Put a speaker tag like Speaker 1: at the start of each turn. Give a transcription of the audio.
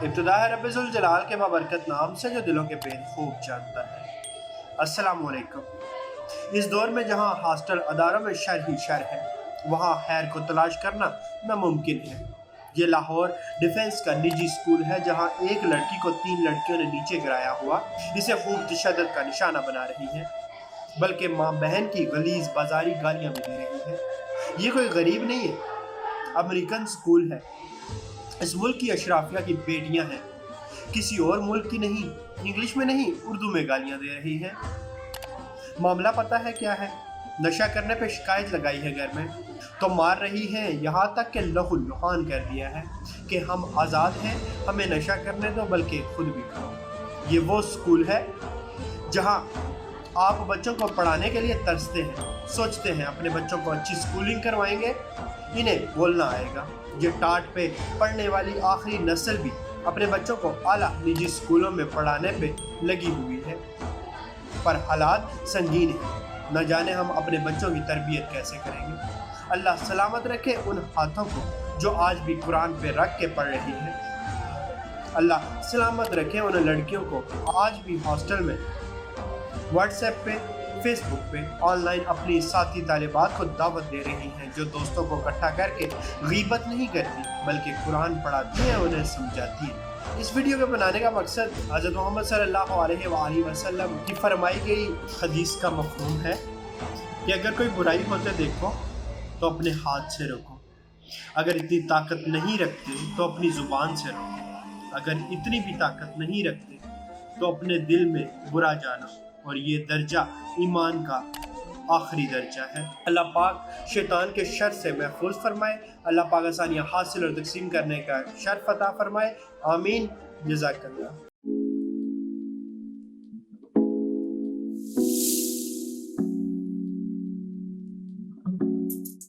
Speaker 1: ابتدا ہے رب ذوالجلال کے بابرکت نام سے جو دلوں کے بید خوب جانتا ہے۔ السلام علیکم۔ اس دور میں جہاں ہاسٹل اداروں میں شر ہی شر ہے، وہاں خیر کو تلاش کرنا ناممکن ہے۔ یہ لاہور ڈیفنس کا نجی سکول ہے جہاں ایک لڑکی کو 3 لڑکیوں نے نیچے گرایا ہوا اسے خوب تشدد کا نشانہ بنا رہی ہے، بلکہ ماں بہن کی غلیظ بازاری گالیاں بھی دے رہی ہے۔ یہ کوئی غریب نہیں ہے، امریکن سکول ہے۔ اس ملک کی اشرافیہ کی بیٹیاں ہیں، کسی اور ملک کی نہیں، انگلش میں نہیں اردو میں گالیاں دے رہی ہیں۔ معاملہ پتہ ہے کیا ہے؟ نشہ کرنے پہ شکایت لگائی ہے گھر میں تو مار رہی ہیں، یہاں تک کہ لہو لہان کر دیا ہے کہ ہم آزاد ہیں، ہمیں نشہ کرنے دو بلکہ خود بھی کرو۔ یہ وہ سکول ہے جہاں آپ بچوں کو پڑھانے کے لیے ترستے ہیں، سوچتے ہیں اپنے بچوں کو اچھی سکولنگ کروائیں گے، انہیں بولنا آئے گا۔ یہ ٹاٹ پہ پڑھنے والی آخری نسل بھی اپنے بچوں کو اعلیٰ نجی سکولوں میں پڑھانے پہ لگی ہوئی ہے، پر حالات سنگین ہیں، نہ جانے ہم اپنے بچوں کی تربیت کیسے کریں گے۔ اللہ سلامت رکھے ان ہاتھوں کو جو آج بھی قرآن پہ رکھ کے پڑھ رہی ہیں۔ اللہ سلامت رکھے ان لڑکیوں کو آج بھی ہاسٹل میں واٹس ایپ پہ، فیس بک پہ آن لائن اپنی ساتھی طالبات کو دعوت دے رہی ہیں، جو دوستوں کو اکٹھا کر کے غیبت نہیں کرتی بلکہ قرآن پڑھاتی ہیں، انہیں سمجھاتی ہیں۔ اس ویڈیو کو بنانے کا مقصد حضرت محمد صلی اللہ علیہ وآلہ وسلم کی فرمائی گئی حدیث کا مفہوم ہے کہ اگر کوئی برائی ہوتے دیکھو تو اپنے ہاتھ سے روکو، اگر اتنی طاقت نہیں رکھتے تو اپنی زبان سے روکو، اگر اتنی بھی طاقت نہیں رکھتے تو اپنے دل میں برا جانو، اور یہ درجہ ایمان کا آخری درجہ ہے۔ اللہ پاک شیطان کے شر سے محفوظ فرمائے، اللہ پاک آسانیاں حاصل اور تقسیم کرنے کا شرف عطا فرمائے، آمین۔ جزاک اللہ۔